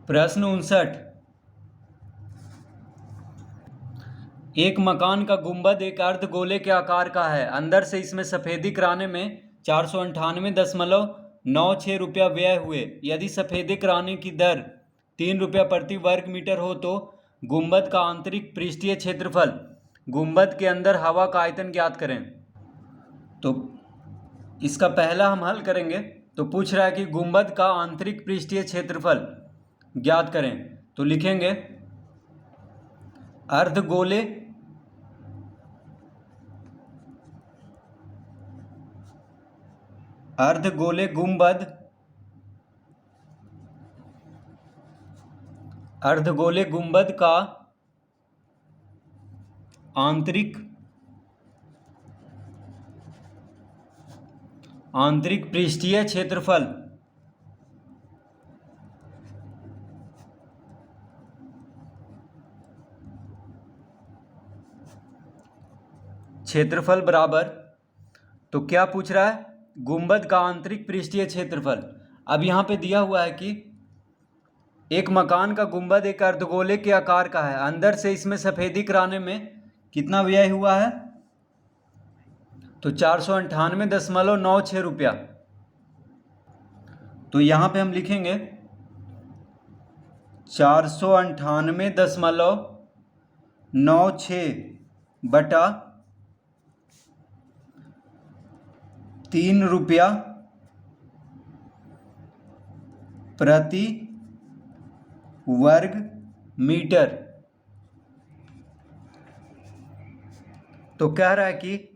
प्रश्न 59। एक मकान का गुंबद एक अर्धगोले के आकार का है। अंदर से इसमें सफेदी कराने में 498.96 रुपया व्यय हुए। यदि सफेदी कराने की दर 3 रुपया प्रति वर्ग मीटर हो तो गुंबद का आंतरिक पृष्ठीय क्षेत्रफल, गुंबद के अंदर हवा का आयतन ज्ञात करें। तो इसका पहला हम हल करेंगे। तो पूछ रहा है कि गुंबद का आंतरिक पृष्ठीय क्षेत्रफल ज्ञात करें। तो लिखेंगे अर्धगोले गुंबद, अर्धगोले गुंबद का आंतरिक पृष्ठीय क्षेत्रफल बराबर, तो क्या पूछ रहा है, गुंबद का आंतरिक पृष्ठीय क्षेत्रफल। अब यहाँ पे दिया हुआ है कि एक मकान का गुंबद एक अर्धगोले के आकार का है। अंदर से इसमें सफेदी कराने में कितना व्यय हुआ है, तो 498.96 रुपया। तो यहाँ पे हम लिखेंगे 498.96 बटा 3 रुपया प्रति वर्ग मीटर। तो कह रहा है कि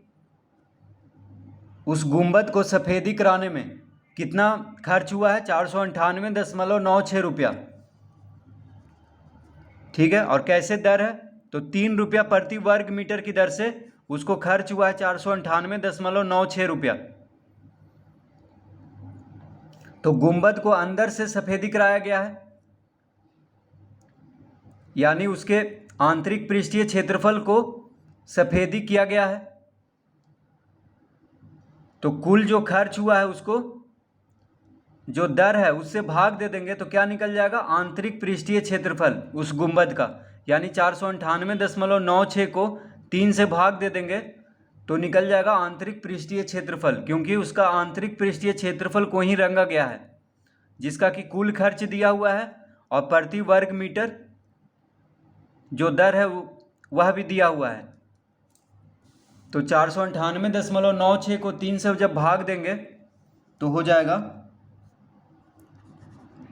उस गुंबद को सफेदी कराने में कितना खर्च हुआ है, 498.96 रुपया। ठीक है, और कैसे दर है, तो 3 रुपया प्रति वर्ग मीटर की दर से उसको खर्च हुआ है 498.96 रुपया। तो गुंबद को अंदर से सफेदी कराया गया है, यानी उसके आंतरिक पृष्ठीय क्षेत्रफल को सफेदी किया गया है। तो कुल जो खर्च हुआ है उसको जो दर है उससे भाग दे देंगे तो क्या निकल जाएगा, आंतरिक पृष्ठीय क्षेत्रफल उस गुंबद का, यानी 498.96 को 3 से भाग दे देंगे तो निकल जाएगा आंतरिक पृष्ठीय क्षेत्रफल, क्योंकि उसका आंतरिक पृष्ठीय क्षेत्रफल को ही रंगा गया है, जिसका कि कुल खर्च दिया हुआ है और प्रति वर्ग मीटर जो दर है वह भी दिया हुआ है। तो 498.96 को 3 से जब भाग देंगे तो हो जाएगा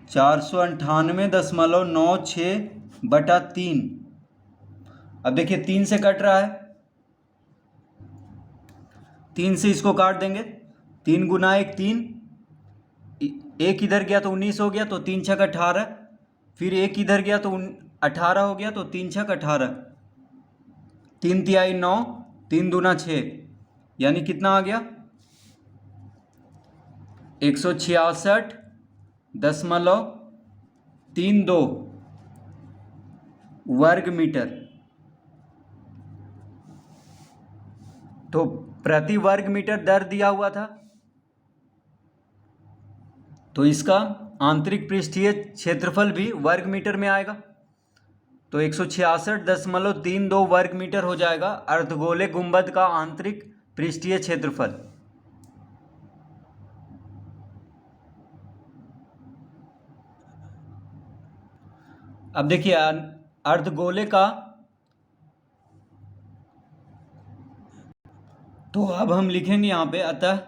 498.96 बटा 3। अब देखिए 3 से कट रहा है, 3 से इसको काट देंगे, 3 गुना 1 3, एक इधर गया तो 19 हो गया, तो 3 छक 18, फिर एक इधर गया तो 18 हो गया, तो 3 छक 18, 3 तिहाई 9, 3 दूना 6, यानी कितना आ गया 166.32 वर्ग मीटर। तो प्रति वर्ग मीटर दर दिया हुआ था, तो इसका आंतरिक पृष्ठीय क्षेत्रफल भी वर्ग मीटर में आएगा। तो 166.32 वर्ग मीटर हो जाएगा अर्धगोले गुंबद का आंतरिक पृष्ठीय क्षेत्रफल। अब देखिए अर्धगोले का, तो अब हम लिखेंगे यहां पे, अतः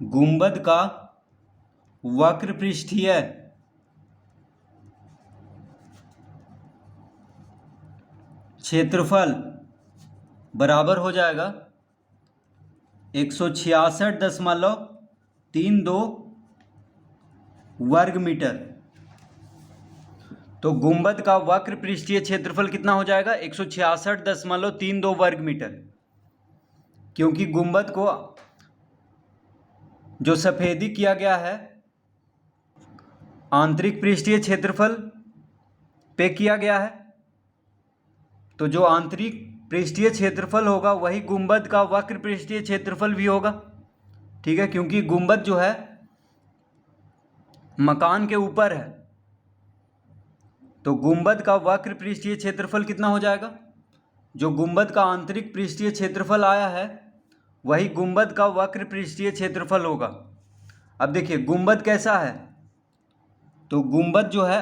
गुंबद का वक्र पृष्ठीय क्षेत्रफल बराबर हो जाएगा 166.32 वर्ग मीटर। तो गुंबद का वक्र पृष्ठीय क्षेत्रफल कितना हो जाएगा, 166.32 वर्ग मीटर, क्योंकि गुंबद को जो सफेदी किया गया है आंतरिक पृष्ठीय क्षेत्रफल पे किया गया है। तो जो आंतरिक पृष्ठीय क्षेत्रफल होगा वही गुंबद का वक्र पृष्ठीय क्षेत्रफल भी होगा। ठीक है, क्योंकि गुंबद जो है मकान के ऊपर है, तो गुंबद का वक्र पृष्ठीय क्षेत्रफल कितना हो जाएगा? जो गुंबद का आंतरिक पृष्ठीय क्षेत्रफल आया है वही गुंबद का वक्र पृष्ठीय क्षेत्रफल होगा। अब देखिए गुंबद कैसा है, तो गुंबद जो है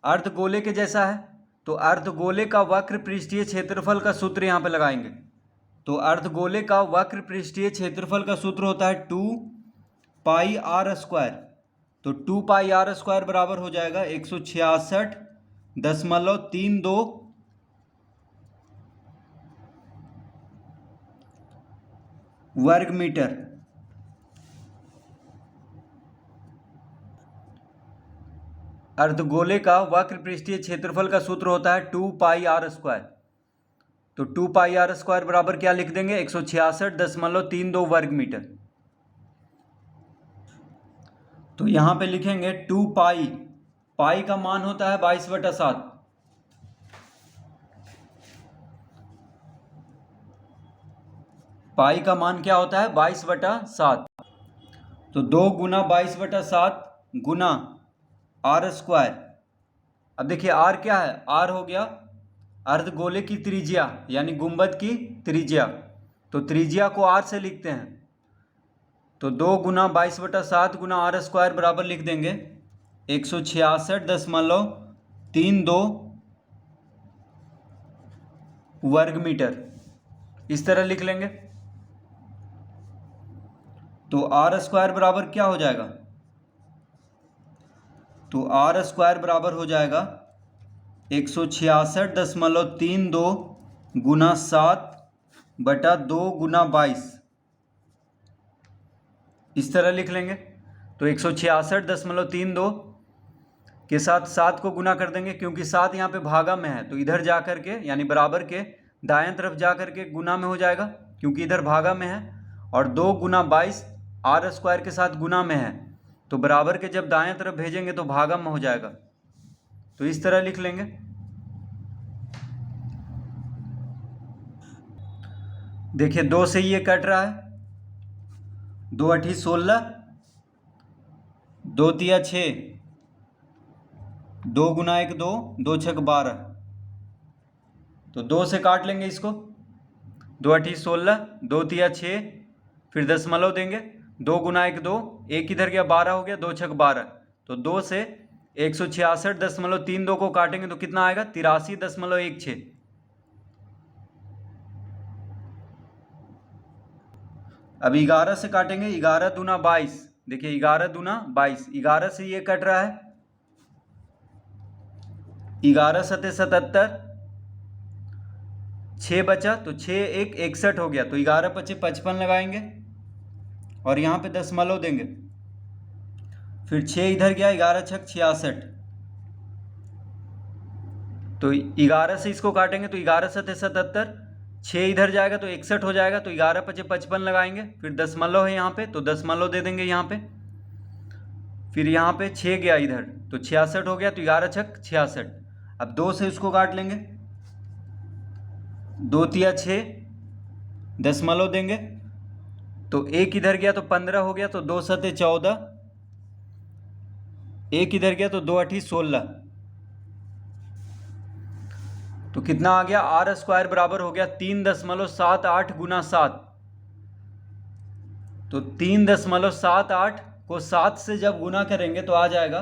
अर्धगोले के जैसा है, तो अर्धगोले का वक्र पृष्ठीय क्षेत्रफल का सूत्र यहाँ पे लगाएंगे। तो अर्धगोले का वक्र पृष्ठीय क्षेत्रफल का सूत्र होता है 2 पाई आर स्क्वायर। तो 2 पाई आर स्क्वायर बराबर हो जाएगा 166.32 वर्ग मीटर। अर्धगोले का वक्र पृष्ठीय क्षेत्रफल का सूत्र होता है 2 पाई आर स्क्वायर। तो 2 पाई आर स्क्वायर बराबर क्या लिख देंगे? 166.32 वर्ग मीटर। तो यहाँ पे लिखेंगे 2 पाई, पाई का मान होता है 22/7। पाई का मान क्या होता है? 22/7। तो 2 गुना 22/7 गुना आर स्क्वायर। अब देखिए आर क्या है? आर हो गया अर्धगोले की त्रिज्या यानी गुंबद की त्रिज्या। तो त्रिज्या को आर से लिखते हैं। तो 2 गुना 22/7 गुना आर स्क्वायर बराबर लिख देंगे 166.32 वर्ग मीटर। इस तरह लिख लेंगे। तो आर स्क्वायर बराबर क्या हो जाएगा? तो आर स्क्वायर बराबर हो जाएगा 166.32 गुना 7/2 गुना 22। इस तरह लिख लेंगे। तो 166.32 के साथ 7 को गुना कर देंगे, क्योंकि 7 यहाँ पे भागा में है तो इधर जा कर के यानी बराबर के दाएं तरफ जा कर के गुना में हो जाएगा, क्योंकि इधर भागा में है। और 2 गुना 22 आर स्क्वायर के साथ गुना में है, तो बराबर के जब दाएं तरफ भेजेंगे तो भागा में हो जाएगा। तो इस तरह लिख लेंगे। देखिए 2 से ये कट रहा है, 2 अठी 16, 2 तिया 6, 2 गुना 1 2, 2 छक 12। तो 2 से काट लेंगे इसको। 2 अठी 16, 2 तिया 6, फिर दशमलव देंगे। 2 गुना 1 2, 1 इधर गया 12 हो गया, 2 छक 12। तो 2 से 166.32 को काटेंगे तो कितना आएगा? 83.16। अब 11 से काटेंगे, 11 दूना 22। देखिए 11 दूना 22, 11 से ये कट रहा है, 11 सते 77, 6 बचा तो 6 1 61 हो गया। तो 11 पचे 55 लगाएंगे और यहाँ पे दशमलव देंगे। फिर 6 इधर गया, 11 छक 66। तो 11 से इसको काटेंगे तो 11 सते 77, 6 इधर जाएगा तो 61 हो जाएगा। तो 11 पचे 55 लगाएंगे, फिर दशमलव है यहाँ पे तो दशमलव दे देंगे यहाँ पे। फिर यहाँ पे 6 गया इधर तो 66 हो गया, तो 11 छक 66। अब 2 से उसको काट लेंगे, 2 तिया 6, दशमलव देंगे। तो 1 इधर गया तो 15 हो गया, तो 2 सते 14, 1 इधर गया तो 2 अठी 16। तो कितना आ गया? आर स्क्वायर बराबर हो गया 3.78 गुना 7। तो 3.78 को 7 से जब गुना करेंगे तो आ जाएगा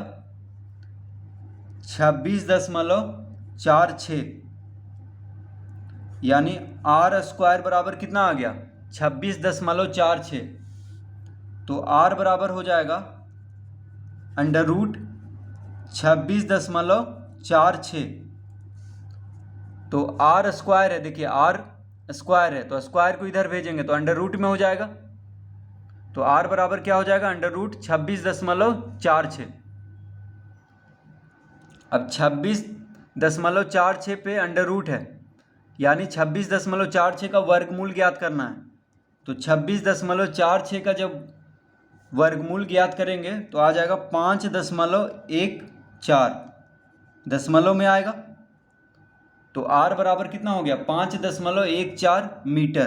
26.46। यानी आर स्क्वायर बराबर कितना आ गया? 26.46। तो आर बराबर हो जाएगा अंडर रूट 26.46। तो आर स्क्वायर है, देखिए आर स्क्वायर है तो स्क्वायर को इधर भेजेंगे तो अंडर रूट में हो जाएगा। तो आर बराबर क्या हो जाएगा? Under root 26.46। अब 26.46 पे अंडर रूट है, यानी 26.46 का वर्गमूल ज्ञात करना है। तो 26.46 का जब वर्गमूल ज्ञात करेंगे तो आ जाएगा 5.14 दशमलव में आएगा। तो आर बराबर कितना हो गया? 5.14 मीटर।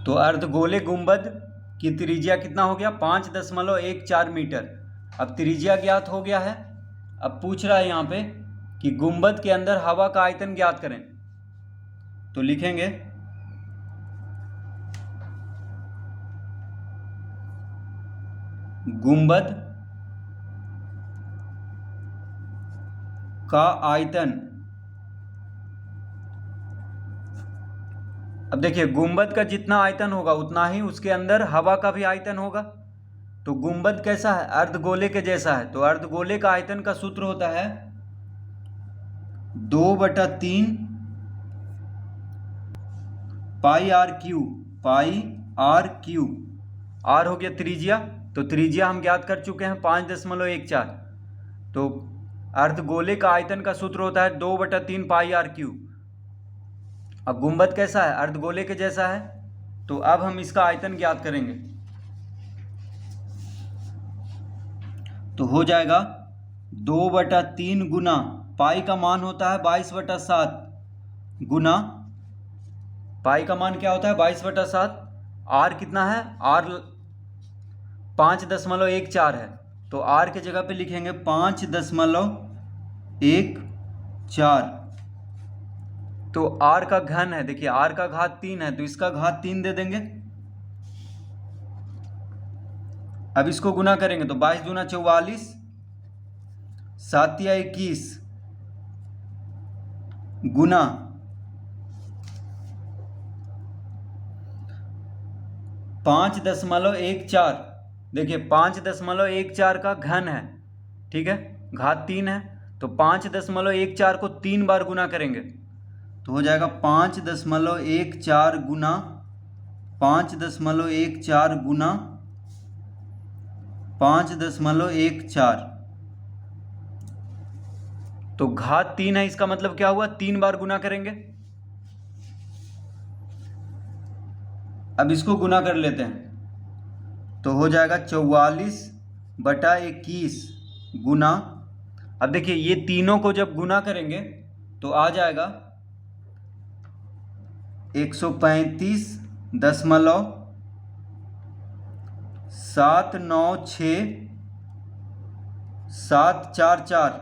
तो अर्धगोले गुंबद कि त्रिज्या कितना हो गया 5.14 मीटर। अब त्रिज्या ज्ञात हो गया है। अब पूछ रहा है यहाँ पे कि गुंबद के अंदर हवा का आयतन ज्ञात करें। तो लिखेंगे गुंबद का आयतन। अब देखिए गुंबद का जितना आयतन होगा उतना ही उसके अंदर हवा का भी आयतन होगा। तो गुंबद कैसा है, अर्धगोले के जैसा है। तो अर्धगोले का आयतन का सूत्र होता है 2/3 पाई आर क्यू। आर हो गया त्रिज्या, तो त्रिज्या हम ज्ञात कर चुके हैं 5.14। तो अर्धगोले का आयतन का सूत्र होता है 2/3 पाई आर क्यू। अब गुंबद कैसा है, अर्धगोले के जैसा है। तो अब हम इसका आयतन ज्ञात करेंगे। तो हो जाएगा 2/3 गुना पाई का मान होता है 22/7 गुना पाई का मान क्या होता है 22/7। आर कितना है, आर 5.14 है। तो आर के जगह पे लिखेंगे 5.14। तो आर का घन है, देखिए आर का घात 3 है तो इसका घात 3 दे देंगे। अब इसको गुना करेंगे तो 22 दूना 44, 7 या 21 गुना 5.14। देखिए 5.14 का घन है, ठीक है, घात 3 है। तो 5.14 को 3 बार गुना करेंगे तो हो जाएगा 5.14 गुना 5.14 गुना 5.14। तो घात 3 है, इसका मतलब क्या हुआ, 3 बार गुना करेंगे। अब इसको गुना कर लेते हैं तो हो जाएगा 44/21 गुना। अब देखिए ये तीनों को जब गुना करेंगे तो आ जाएगा 135.796,744।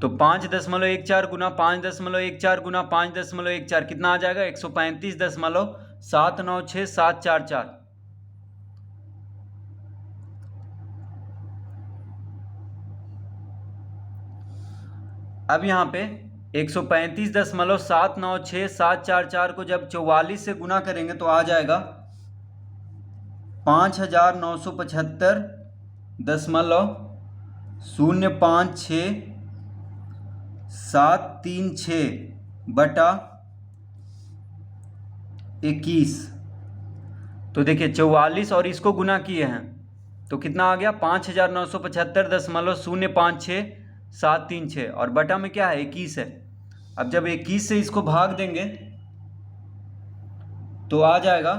तो 5.14 गुना 5.14 गुना 5.14 कितना आ जाएगा 135.796,744। अब यहाँ पे 135.796,744 को जब 44 से गुना करेंगे तो आ जाएगा 5,975.736/21। तो देखिए 44 और इसको गुना किए हैं तो कितना आ गया 5,975.056,736 और बटा में क्या है 21 है। अब जब 21 से इसको भाग देंगे तो आ जाएगा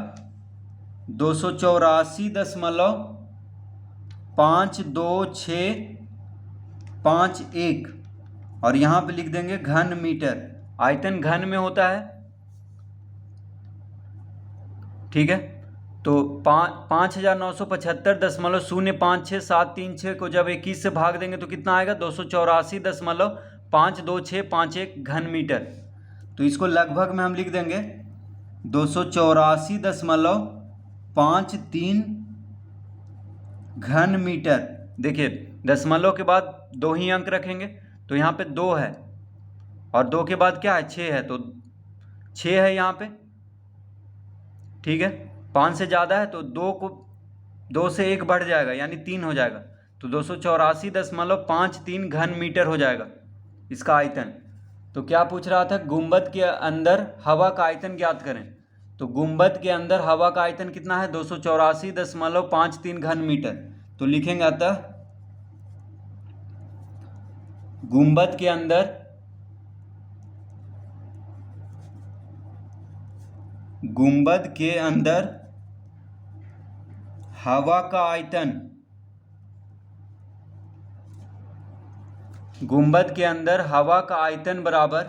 284.52651 और यहाँ पे लिख देंगे घन मीटर। आयतन घन में होता है, ठीक है। तो 5,975.056,736 को जब 21 से भाग देंगे तो कितना आएगा 284.52651 घन मीटर। तो इसको लगभग में हम लिख देंगे 284.53 घन मीटर। देखिए दशमलव के बाद 2 ही अंक रखेंगे तो यहाँ पे 2 है और 2 के बाद क्या है 6 है, तो 6 है यहाँ पे, ठीक है। 5 से ज़्यादा है तो 2 से 1 बढ़ जाएगा यानी 3 हो जाएगा। तो 284.53 घन मीटर हो जाएगा इसका आयतन। तो क्या पूछ रहा था, गुंबद के अंदर हवा का आयतन ज्ञात करें। तो गुंबद के अंदर हवा का आयतन कितना है 284.53 घन मीटर। तो लिखेंगे अतः गुंबद के अंदर हवा का आयतन, गुंबद के अंदर हवा का आयतन बराबर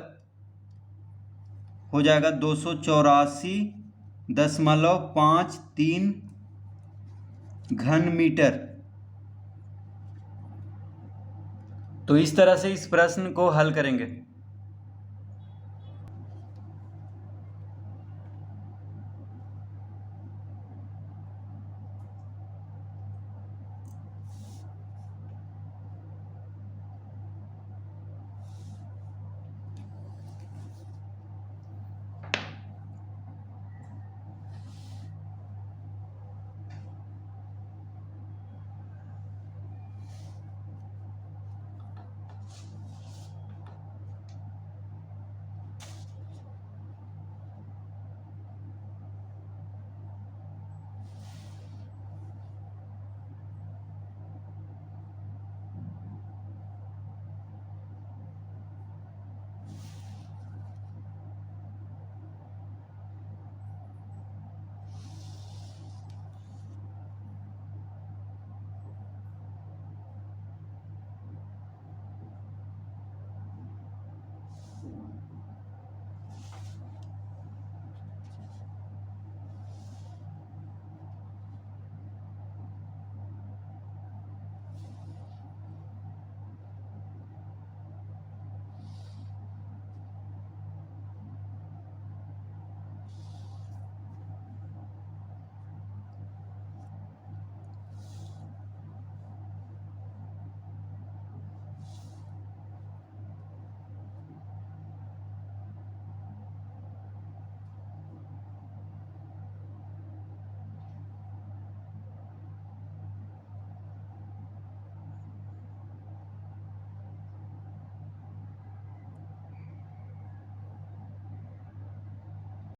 हो जाएगा 284 0.53 घन मीटर। तो इस तरह से इस प्रश्न को हल करेंगे।